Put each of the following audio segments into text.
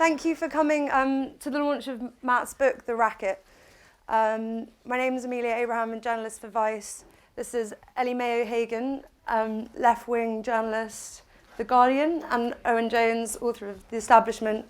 Thank you for coming to the launch of Matt's book, The Racket. My name is Amelia Abraham, I'm a journalist for Vice. This is Ellie Mae O'Hagan, left-wing journalist, The Guardian, and Owen Jones, author of The Establishment,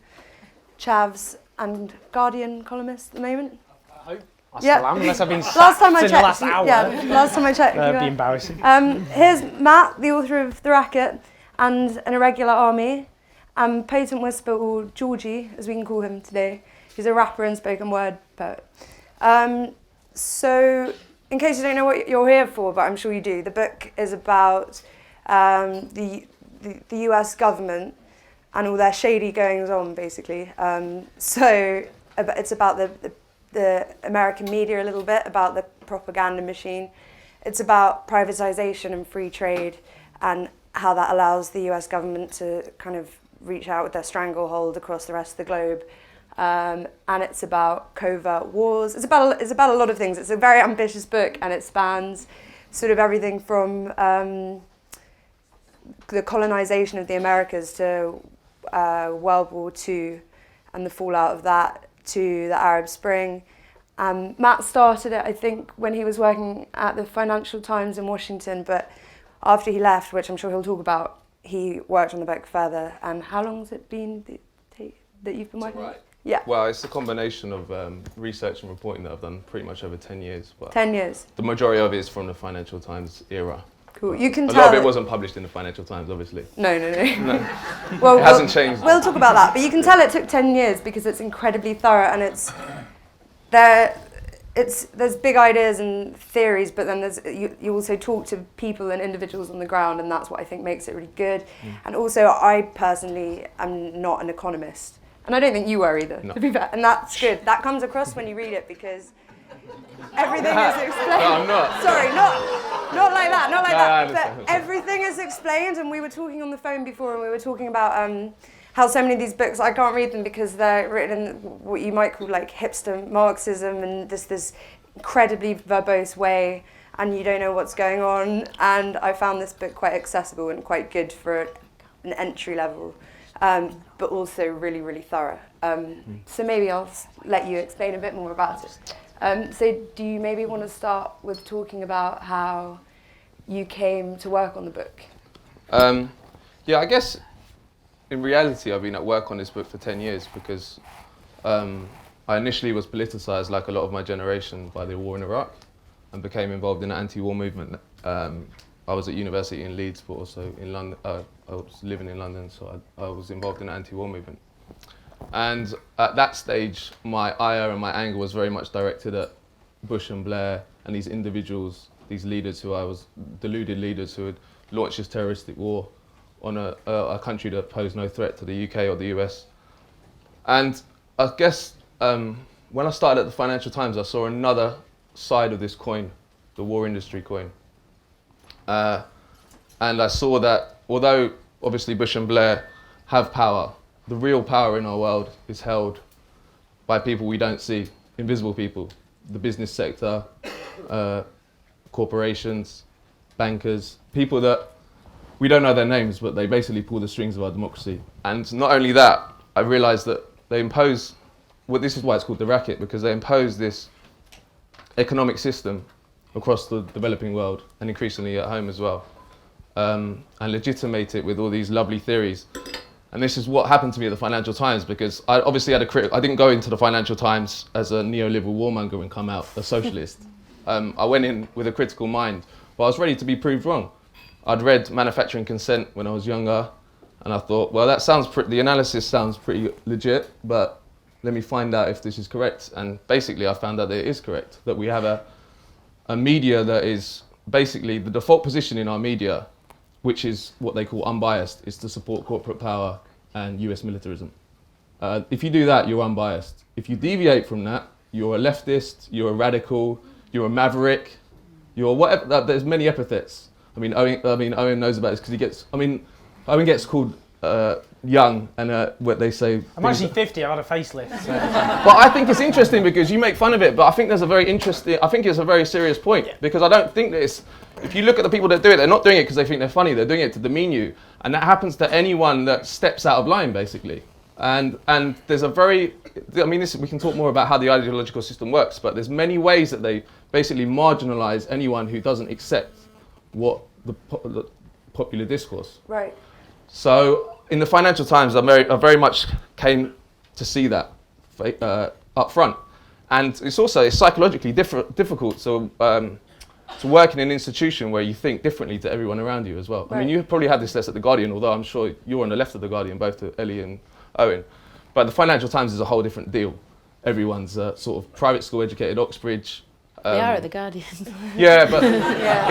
Chavs, and Guardian columnist at the moment. I hope. I still am, unless I've been last time I checked, in the last hour. Yeah, last time I checked. That'd be embarrassing. Here's Matt, the author of The Racket and An Irregular Army, and Potent Whisper, or Georgie, as we can call him today. He's a rapper and spoken word poet. So, in case you don't know what you're here for, but I'm sure you do, the book is about the US government and all their shady goings on, basically. So it's about the American media a little bit, about the propaganda machine. It's about privatization and free trade and how that allows the US government to kind of reach out with their stranglehold across the rest of the globe. And it's about covert wars. It's about a lot of things. It's a very ambitious book, and it spans sort of everything from the colonization of the Americas to World War II and the fallout of that, to the Arab Spring. Matt started it, I think, when he was working at the Financial Times in Washington, but after he left, which I'm sure he'll talk about, he worked on the book further. And how long has it been that you've been working on it? Yeah. Well, it's a combination of research and reporting that I've done pretty much over 10 years. But 10 years? The majority of it is from the Financial Times era. Cool. You can a tell. lot of it wasn't published in the Financial Times, obviously. No. No. Well, it hasn't changed. We'll talk about that, but you can tell it took 10 years because it's incredibly thorough, and there's big ideas and theories, but then you also talk to people and individuals on the ground, and that's what I think makes it really good. And also, I personally am not an economist, and I don't think you are either, to be fair, and that's good. That comes across when you read it because everything is explained. No, I'm not. Sorry, not like that, not like that. But everything is explained, and we were talking on the phone before, and we were talking about how so many of these books, I can't read them because they're written in what you might call like hipster Marxism and this incredibly verbose way, and you don't know what's going on. And I found this book quite accessible and quite good for an entry level, but also really, really thorough. So maybe I'll let you explain a bit more about it. So do you maybe want to start with talking about how you came to work on the book? Yeah, I guess in reality I've been at work on this book for 10 years because I initially was politicized, like a lot of my generation, by the war in Iraq and became involved in the anti-war movement. I was at university in Leeds, but also in London. I was living in London, so I was involved in the anti-war movement. And at that stage, my ire and my anger was very much directed at Bush and Blair and these individuals, these leaders deluded leaders who had launched this terroristic war on a country that posed no threat to the UK or the US. And I guess when I started at the Financial Times, I saw another side of this coin, the war industry coin. And I saw that although obviously Bush and Blair have power, the real power in our world is held by people we don't see, invisible people, the business sector, corporations, bankers, people that we don't know their names, but they basically pull the strings of our democracy. And not only that, I realized that they impose, this is why it's called the racket, because they impose this economic system across the developing world and increasingly at home as well, and legitimate it with all these lovely theories. And this is what happened to me at the Financial Times, because I obviously had I didn't go into the Financial Times as a neoliberal warmonger and come out a socialist. I went in with a critical mind, but I was ready to be proved wrong. I'd read Manufacturing Consent when I was younger, and I thought, well, the analysis sounds pretty legit, but let me find out if this is correct. And basically, I found out that it is correct, that we have a media that is basically the default position in our media, which is what they call unbiased, is to support corporate power and US militarism. If you do that, you're unbiased. If you deviate from that, you're a leftist, you're a radical, you're a maverick, you're whatever. There's many epithets. Owen knows about this because Owen gets called young and what they say. I'm actually 50. I had a facelift. So. But I think it's interesting because you make fun of it, but I think it's a very serious point, because I don't think that if you look at the people that do it, they're not doing it because they think they're funny. They're doing it to demean you, and that happens to anyone that steps out of line, basically. And there's a very, I mean, we can talk more about how the ideological system works, but there's many ways that they basically marginalize anyone who doesn't accept what the popular discourse. Right. So in the Financial Times, I very much came to see that up front. And it's also psychologically difficult to work in an institution where you think differently to everyone around you as well. Right. I mean, you probably had this less at The Guardian, although I'm sure you're on the left of The Guardian, both to Ellie and Owen. But the Financial Times is a whole different deal. Everyone's sort of private school educated, Oxbridge. We are at The Guardian. Yeah, but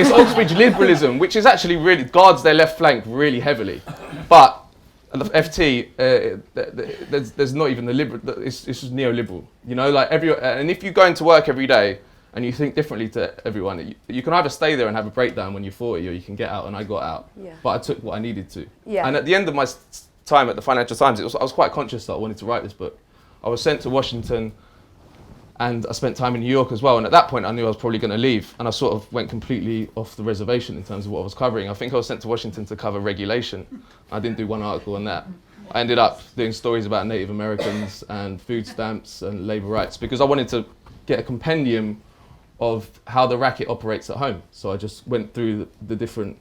it's Oxbridge liberalism, which is actually really guards their left flank really heavily. But the FT, there's not even the liberal. It's just neoliberal. You know, like and if you go into work every day and you think differently to everyone, you can either stay there and have a breakdown when you're 40, or you can get out. And I got out, but I took what I needed to. Yeah. And at the end of my time at the Financial Times, I was quite conscious that I wanted to write this book. I was sent to Washington. And I spent time in New York as well. And at that point, I knew I was probably going to leave. And I sort of went completely off the reservation in terms of what I was covering. I think I was sent to Washington to cover regulation. I didn't do one article on that. I ended up doing stories about Native Americans and food stamps and labor rights because I wanted to get a compendium of how the racket operates at home. So I just went through the different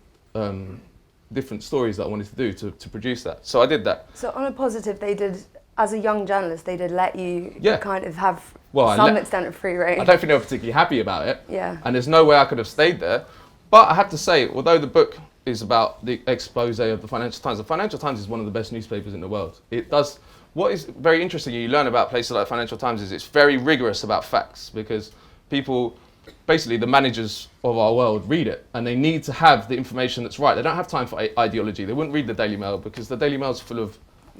stories that I wanted to do to produce that. So I did that. So on a positive, they did, as a young journalist, they did let you kind of have some extent of free reign. I don't think they were particularly happy about it. Yeah. And there's no way I could have stayed there. But I have to say, although the book is about the expose of the Financial Times is one of the best newspapers in the world. It does, what is very interesting, you learn about places like Financial Times, is it's very rigorous about facts because people, basically the managers of our world read it and they need to have the information that's right. They don't have time for ideology. They wouldn't read the Daily Mail because the Daily Mail's full of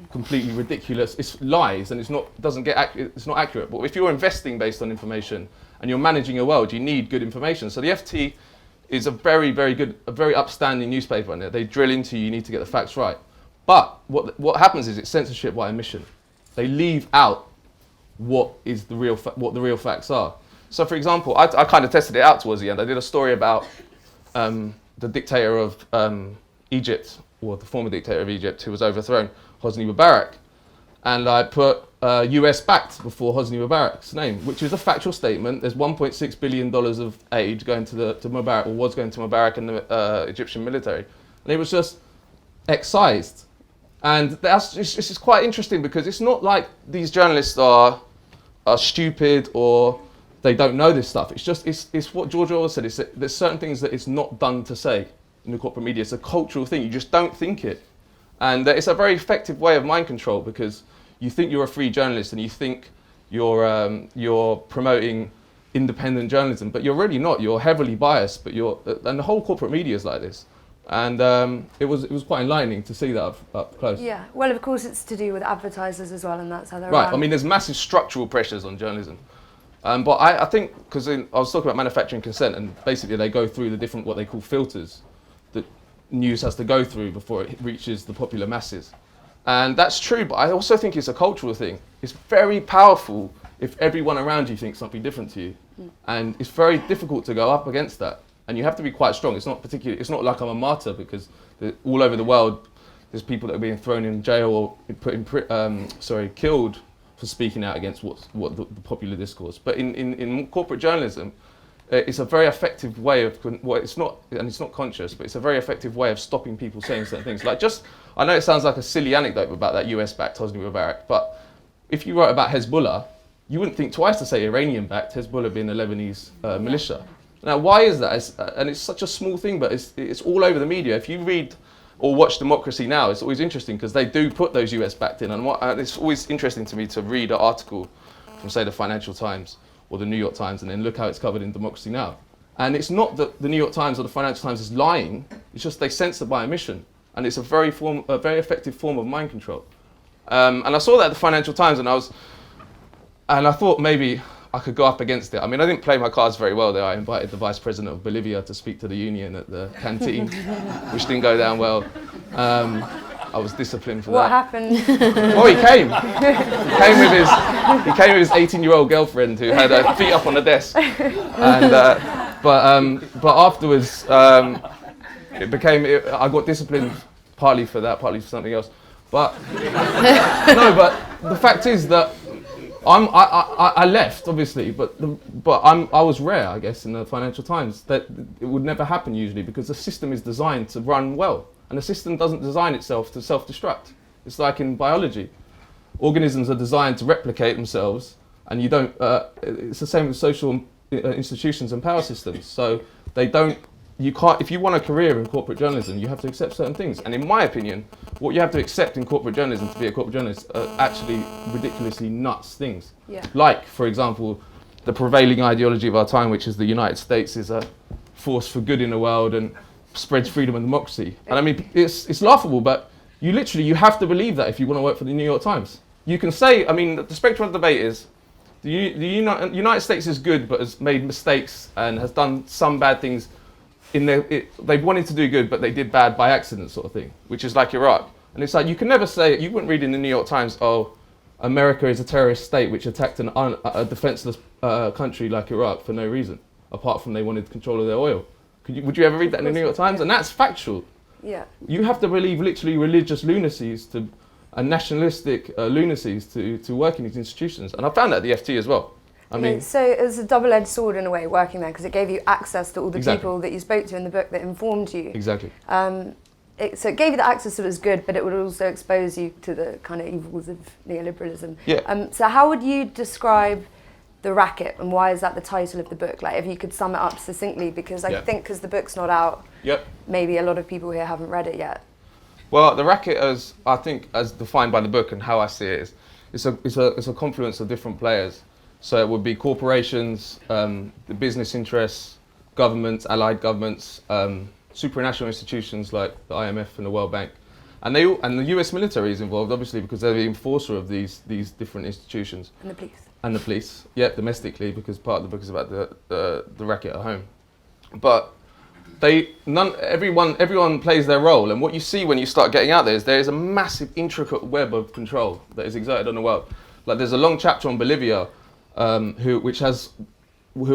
completely ridiculous, it's lies and it's not accurate. But if you're investing based on information and you're managing your world, you need good information. So the FT is a very, very good, a very upstanding newspaper, and they drill into you need to get the facts right. But what happens is it's censorship by omission. They leave out what the real facts are. So for example, I kind of tested it out towards the end. I did a story about the dictator of Egypt, or the former dictator of Egypt, who was overthrown, Hosni Mubarak, and I put US backed before Hosni Mubarak's name, which is a factual statement. There's $1.6 billion of aid going to Mubarak, or was going to Mubarak and the Egyptian military, and it was just excised. And it's just quite interesting because it's not like these journalists are stupid or they don't know this stuff. It's what George Orwell said. There's certain things that it's not done to say in the corporate media. It's a cultural thing. You just don't think it. And it's a very effective way of mind control because you think you're a free journalist and you think you're promoting independent journalism, but you're really not. You're heavily biased, but and the whole corporate media is like this. And it was quite enlightening to see that up close. Yeah, well, of course it's to do with advertisers as well, and that's how they're right. run. I mean, there's massive structural pressures on journalism. But I think, because I was talking about manufacturing consent, and basically they go through the different, what they call filters, that news has to go through before it reaches the popular masses. And that's true, but I also think it's a cultural thing. It's very powerful if everyone around you thinks something different to you. And it's very difficult to go up against that. And you have to be quite strong. It's not like I'm a martyr, because all over the world, there's people that are being thrown in jail or killed for speaking out against what the popular discourse. But in corporate journalism, it's a very effective way of, it's not conscious, but it's a very effective way of stopping people saying certain things. Like I know it sounds like a silly anecdote about that US-backed Hosni Mubarak, but if you wrote about Hezbollah, you wouldn't think twice to say Iranian-backed, Hezbollah being a Lebanese militia. Now, why is that? And it's such a small thing, but it's all over the media. If you read or watch Democracy Now!, it's always interesting because they do put those US-backed in. And it's always interesting to me to read an article from, say, the Financial Times or the New York Times, and then look how it's covered in Democracy Now! And it's not that the New York Times or the Financial Times is lying, it's just they censor by omission. And it's a very effective form of mind control. And I saw that at the Financial Times, and I thought maybe I could go up against it. I mean, I didn't play my cards very well there. I invited the Vice President of Bolivia to speak to the union at the canteen, which didn't go down well. I was disciplined for that. What happened? Well, he came. He came with his 18-year-old girlfriend who had her feet up on the desk. And but afterwards, I got disciplined partly for that, partly for something else. But no, but the fact is that I left, obviously, but I was rare, I guess, in the Financial Times. That it would never happen usually because the system is designed to run well, and the system doesn't design itself to self-destruct. It's like in biology, organisms are designed to replicate themselves, and you don't. It's the same with social institutions and power systems. So they don't. You can't. If you want a career in corporate journalism, you have to accept certain things. And in my opinion, what you have to accept in corporate journalism to be a corporate journalist are actually ridiculously nuts things. Yeah. Like, for example, the prevailing ideology of our time, which is the United States is a force for good in the world and spreads freedom and democracy. And I mean, it's laughable, but you have to believe that if you want to work for the New York Times. You can say, I mean, the spectrum of debate is the United States is good, but has made mistakes and has done some bad things. They've wanted to do good, but they did bad by accident, sort of thing, which is like Iraq. And it's like, you can never say, you wouldn't read in the New York Times, oh, America is a terrorist state which attacked a defenseless country like Iraq for no reason, apart from they wanted control of their oil. Would you ever read that in the New York Times? Yeah. And that's factual. Yeah. You have to believe literally religious lunacies and nationalistic lunacies to work in these institutions. And I found that at the FT as well. I mean, so it was a double-edged sword in a way, working there, because it gave you access to all the exactly. people that you spoke to in the book that informed you. Exactly. So it gave you the access that was good, but it would also expose you to the kind of evils of neoliberalism. Yeah. So how would you describe The Racket, and why is that the title of the book? Like, if you could sum it up succinctly, because I think because the book's not out, maybe a lot of people here haven't read it yet. Well, The Racket, as defined by the book and how I see it, it's a confluence of different players. So it would be corporations, the business interests, governments, allied governments, supranational institutions like the IMF and the World Bank, and the US military is involved, obviously, because they're the enforcer of these different institutions. And the police. And the police, domestically, because part of the book is about the racket at home. But everyone plays their role, and what you see when you start getting out there is a massive, intricate web of control that is exerted on the world. Like, there's a long chapter on Bolivia, who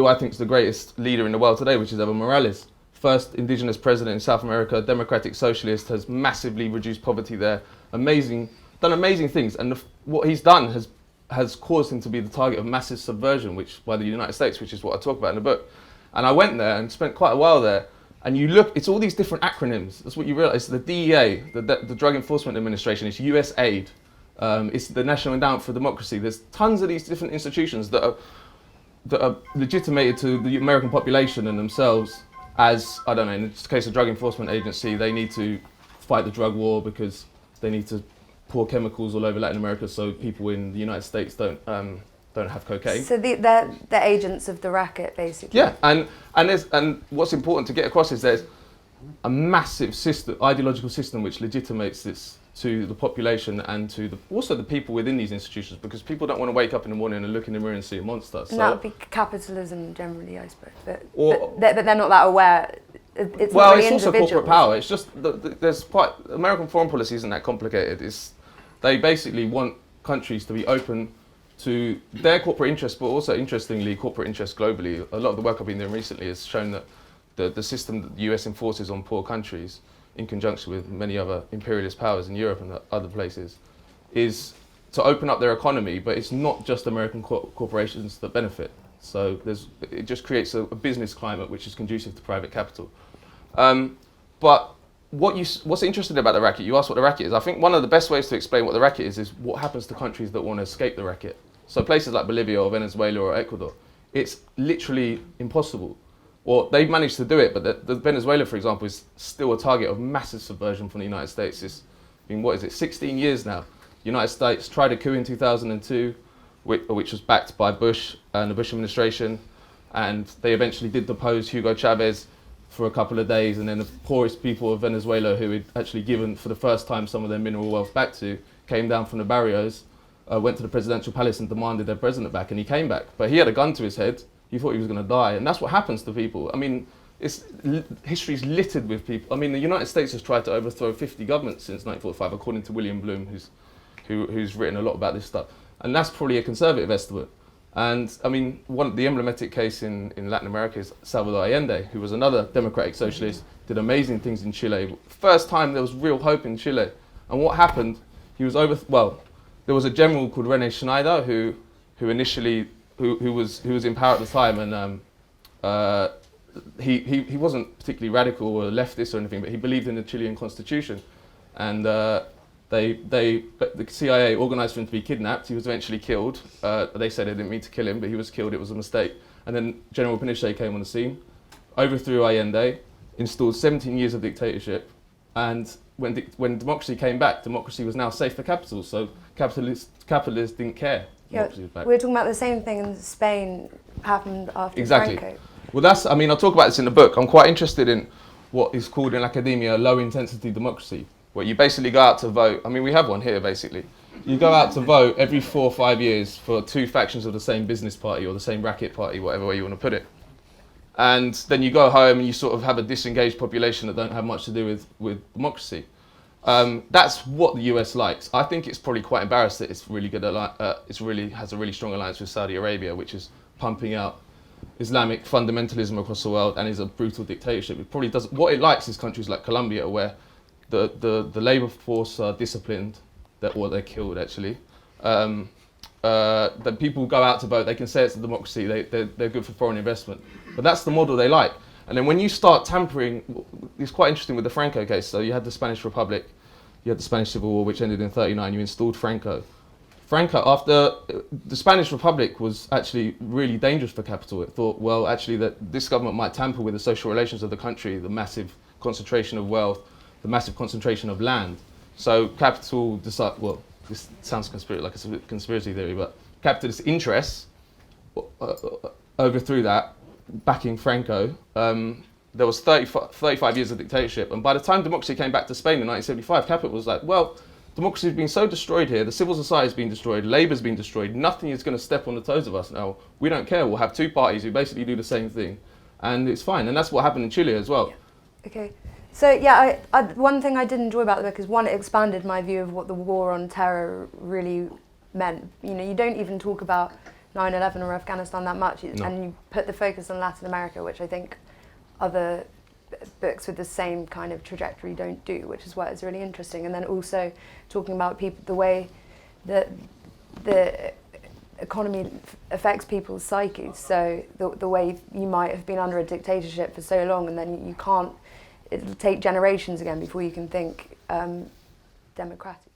I think is the greatest leader in the world today, which is Evo Morales. First indigenous president in South America, democratic socialist, has massively reduced poverty there. Done amazing things, and what he's done has caused him to be the target of massive subversion, by the United States, which is what I talk about in the book. And I went there and spent quite a while there, and you look, it's all these different acronyms. That's what you realize. The DEA, the Drug Enforcement Administration, it's USAID. It's the National Endowment for Democracy. There's tons of these different institutions that are legitimated to the American population and themselves as, I don't know, in the case of Drug Enforcement Agency, they need to fight the drug war because they need to pour chemicals all over Latin America so people in the United States don't have cocaine. So they're agents of the racket, basically. Yeah, and what's important to get across is there's a massive ideological system which legitimates this to the population and to also the people within these institutions, because people don't want to wake up in the morning and look in the mirror and see a monster. And that would be capitalism generally, I suppose. But they're not that aware. It's also corporate power. It's just American foreign policy isn't that complicated. They basically want countries to be open to their corporate interests, but also, interestingly, corporate interests globally. A lot of the work I've been doing recently has shown that the system that the US enforces on poor countries, in conjunction with many other imperialist powers in Europe and other places, is to open up their economy, but it's not just American corporations that benefit. So it just creates a business climate which is conducive to private capital. But what's interesting about the racket, you asked what the racket is. I think one of the best ways to explain what the racket is what happens to countries that want to escape the racket. So places like Bolivia or Venezuela or Ecuador, it's literally impossible. Or they've managed to do it, but the Venezuela, for example, is still a target of massive subversion from the United States. It's been, 16 years now. The United States tried a coup in 2002, which was backed by Bush and the Bush administration, and they eventually did depose Hugo Chavez for a couple of days, and then the poorest people of Venezuela, who had actually given for the first time some of their mineral wealth back to, came down from the barrios, went to the presidential palace and demanded their president back, and he came back. But he had a gun to his head. You thought he was going to die, and that's what happens to people. I mean, history's littered with people. I mean, the United States has tried to overthrow 50 governments since 1945, according to William Bloom, who's written a lot about this stuff. And that's probably a conservative estimate. And I mean, the emblematic case in Latin America is Salvador Allende, who was another democratic socialist, did amazing things in Chile. First time there was real hope in Chile. And what happened? he was there was a general called René Schneider who initially who was in power at the time, and he wasn't particularly radical or leftist or anything, but he believed in the Chilean constitution, and the CIA organised for him to be kidnapped. He was eventually killed. They said they didn't mean to kill him, but he was killed. It was a mistake. And then General Pinochet came on the scene, overthrew Allende, installed 17 years of dictatorship, and when democracy came back, democracy was now safe for capital. So capitalists didn't care. Yeah, we're talking about the same thing in Spain happened after Exactly. Franco. Well, I'll talk about this in the book. I'm quite interested in what is called in academia low-intensity democracy, where you basically go out to vote. I mean, we have one here, basically. You go out to vote every 4 or 5 years for two factions of the same business party or the same racket party, whatever way you want to put it. And then you go home and you sort of have a disengaged population that don't have much to do with democracy. That's what the US likes. I think it's probably quite embarrassed that it's really good. Has a really strong alliance with Saudi Arabia, which is pumping out Islamic fundamentalism across the world and is a brutal dictatorship. It probably does. What it likes is countries like Colombia, where the labour force are disciplined, they're killed actually. That people go out to vote. They can say it's a democracy. They're good for foreign investment. But that's the model they like. And then when you start tampering, it's quite interesting with the Franco case. So you had the Spanish Republic, you had the Spanish Civil War, which ended in '39. You installed Franco. After the Spanish Republic was actually really dangerous for capital. It thought, well, actually that this government might tamper with the social relations of the country, the massive concentration of wealth, the massive concentration of land. So capital decided, well, this sounds like a conspiracy theory, but capitalist interests overthrew that, backing Franco. There was 35 years of dictatorship, and by the time democracy came back to Spain in 1975, capital was like, well, democracy has been so destroyed here, the civil society has been destroyed, labour's been destroyed, nothing is going to step on the toes of us now. We don't care, we'll have two parties who basically do the same thing, and it's fine. And that's what happened in Chile as well. Okay. So yeah, one thing I did enjoy about the book is, one, it expanded my view of what the war on terror really meant. You know, you don't even talk about 9/11 or Afghanistan that much, No. and you put the focus on Latin America, which I think other books with the same kind of trajectory don't do, which is why it's really interesting. And then also talking about people, the way that the economy affects people's psyches. So the way you might have been under a dictatorship for so long, and then you can't. It'll take generations again before you can think democratic.